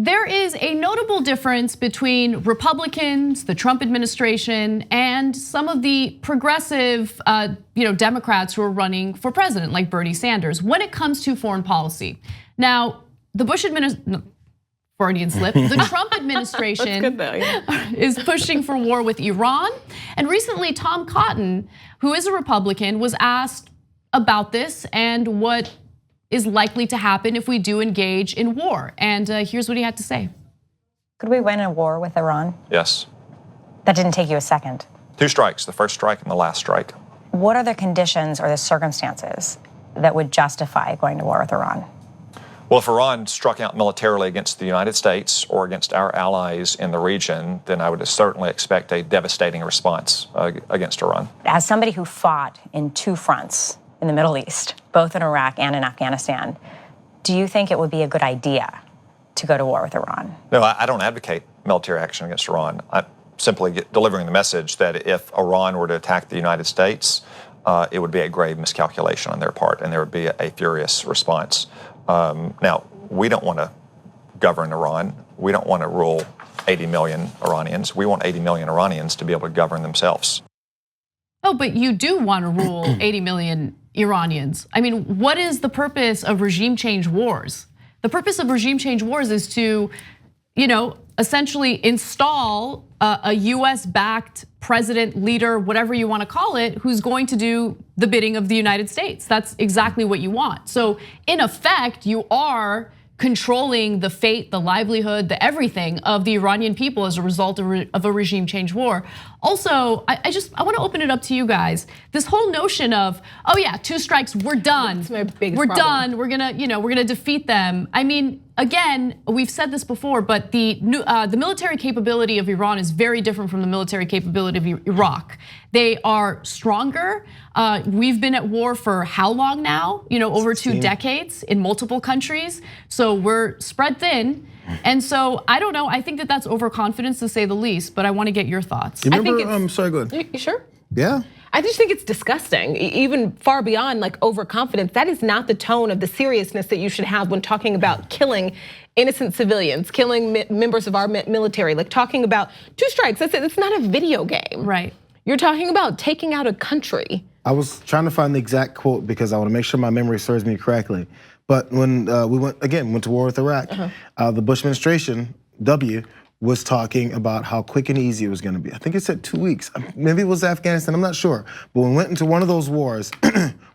There is a notable difference between Republicans, the Trump administration, and some of the progressive Democrats who are running for president, like Bernie Sanders, when it comes to foreign policy. Now, the Bush administration, Freudian slip, the Trump administration is pushing for war with Iran. And recently, Tom Cotton, who is a Republican, was asked about this and what is likely to happen if we do engage in war. And here's what he had to say. Could we win a war with Iran? Yes. That didn't take you a second. 2 strikes, the first strike and the last strike. What are the conditions or the circumstances that would justify going to war with Iran? Well, if Iran struck out militarily against the United States or against our allies in the region, then I would certainly expect a devastating response against Iran. As somebody who fought in 2 fronts in the Middle East, both in Iraq and in Afghanistan, do you think it would be a good idea to go to war with Iran? No, I don't advocate military action against Iran. I'm simply delivering the message that if Iran were to attack the United States, it would be a grave miscalculation on their part, and there would be a furious response. Now, we don't want to govern Iran. We don't want to rule 80 million Iranians. We want 80 million Iranians to be able to govern themselves. Oh, but you do want to rule 80 million Iranians. I mean, what is the purpose of regime change wars? The purpose of regime change wars is to, essentially install a US-backed president, leader, whatever you want to call it, who's going to do the bidding of the United States. That's exactly what you want. So in effect, you are controlling the fate, the livelihood, the everything of the Iranian people as a result of a regime change war. Also, I want to open it up to you guys. This whole notion of, oh yeah, 2 strikes, we're done. That's my biggest we're problem. done. We're gonna defeat them. I mean, again, we've said this before, but the military capability of Iran is very different from the military capability of Iraq. They are stronger. We've been at war for how long now? Over 2 decades in multiple countries. So we're spread thin. And so I don't know. I think that that's overconfidence to say the least. But I want to get your thoughts. You remember? Sorry, go ahead. You sure? Yeah. I just think it's disgusting, even far beyond like overconfidence. That is not the tone of the seriousness that you should have when talking about killing innocent civilians, killing members of our military, like talking about 2 strikes. That's it. It's not a video game. Right. You're talking about taking out a country. I was trying to find the exact quote because I want to make sure my memory serves me correctly. But when we went to war with Iraq, the Bush administration, was talking about how quick and easy it was going to be. I think it said 2 weeks. Maybe it was Afghanistan, I'm not sure. But when we went into one of those wars,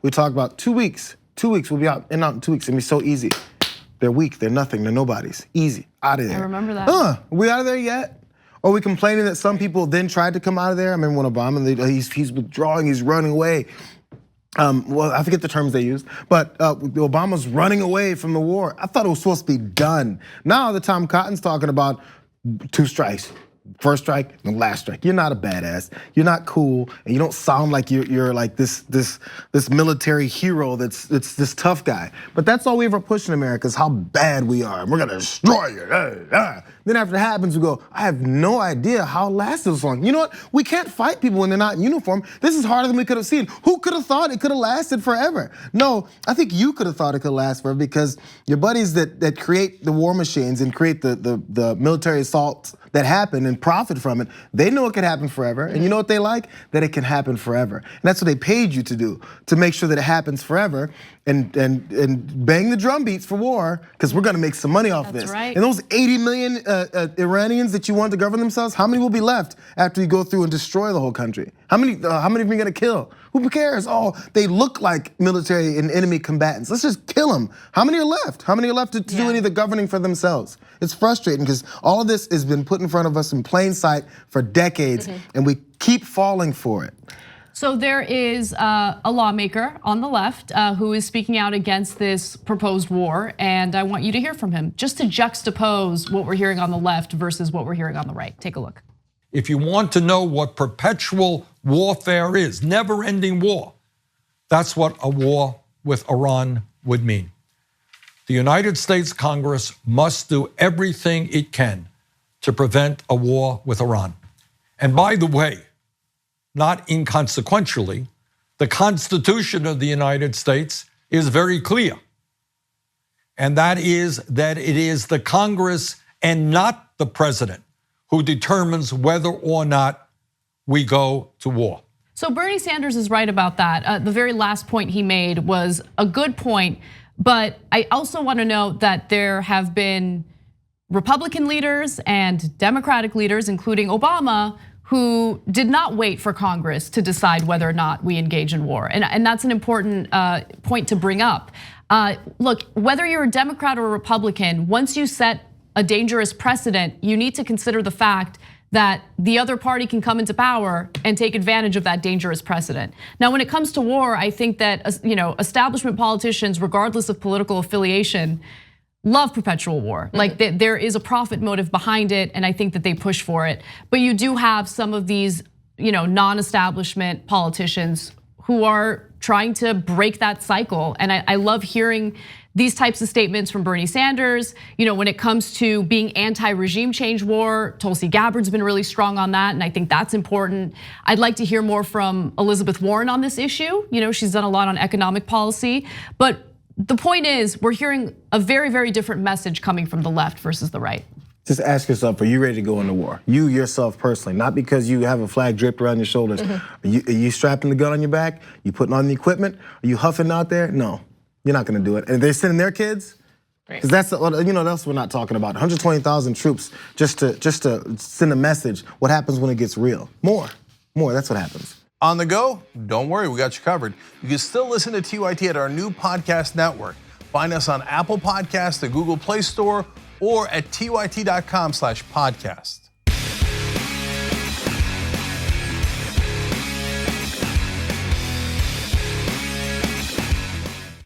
we talked about 2 weeks. 2 weeks, we'll be out in 2 weeks. It'll be so easy. They're weak, they're nothing, they're nobodies. Easy, out of there. I remember that. Are we out of there yet? Are we complaining that some people then tried to come out of there? I remember when Obama, he's withdrawing, he's running away. Well, I forget the terms they used, but Obama's running away from the war. I thought it was supposed to be done. Now the Tom Cotton's talking about 2 strikes. First strike and last strike. You're not a badass. You're not cool, and you don't sound like you're like this military hero that's this tough guy. But that's all we ever push in America is how bad we are. We're gonna destroy you. Then after it happens, we go, I have no idea how it lasted this long. You know what? We can't fight people when they're not in uniform. This is harder than we could have seen. Who could have thought it could have lasted forever? No, I think you could have thought it could last forever because your buddies that create the war machines and create the military assaults that happen and profit from it, they know it can happen forever. And you know what they like? That it can happen forever. And that's what they paid you to do, to make sure that it happens forever and bang the drum beats for war, because we're gonna make some money off this. Right. And those 80 million Iranians that you want to govern themselves, how many will be left after you go through and destroy the whole country? How many are you gonna kill? Who cares? Oh, they look like military and enemy combatants. Let's just kill them. How many are left? How many are left to do any of the governing for themselves? It's frustrating because all of this has been put in front of us in plain sight for decades, and we keep falling for it. So there is a lawmaker on the left who is speaking out against this proposed war, and I want you to hear from him, just to juxtapose what we're hearing on the left versus what we're hearing on the right. Take a look. If you want to know what perpetual warfare is, never-ending war, that's what a war with Iran would mean. The United States Congress must do everything it can to prevent a war with Iran. And by the way, not inconsequentially, the Constitution of the United States is very clear. And that is that it is the Congress and not the president who determines whether or not we go to war. So Bernie Sanders is right about that. The very last point he made was a good point, but I also want to note that there have been Republican leaders and Democratic leaders, including Obama, who did not wait for Congress to decide whether or not we engage in war. And that's an important point to bring up. Look, whether you're a Democrat or a Republican, once you set a dangerous precedent, you need to consider the fact that the other party can come into power and take advantage of that dangerous precedent. Now, when it comes to war, I think that establishment politicians, regardless of political affiliation, love perpetual war. Like there is a profit motive behind it, and I think that they push for it. But you do have some of these, non-establishment politicians who are trying to break that cycle. And I love hearing these types of statements from Bernie Sanders. When it comes to being anti-regime change war, Tulsi Gabbard's been really strong on that, and I think that's important. I'd like to hear more from Elizabeth Warren on this issue. She's done a lot on economic policy, but the point is, we're hearing a very, very different message coming from the left versus the right. Just ask yourself, are you ready to go into war? You yourself personally, not because you have a flag draped around your shoulders. Are you strapping the gun on your back? You putting on the equipment? Are you huffing out there? No, you're not gonna do it. And they're sending their kids? Because that's what we're not talking about. 120,000 troops just to send a message. What happens when it gets real? More, that's what happens. On the go? Don't worry, we got you covered. You can still listen to TYT at our new podcast network. Find us on Apple Podcasts, the Google Play Store, or at tyt.com/podcast.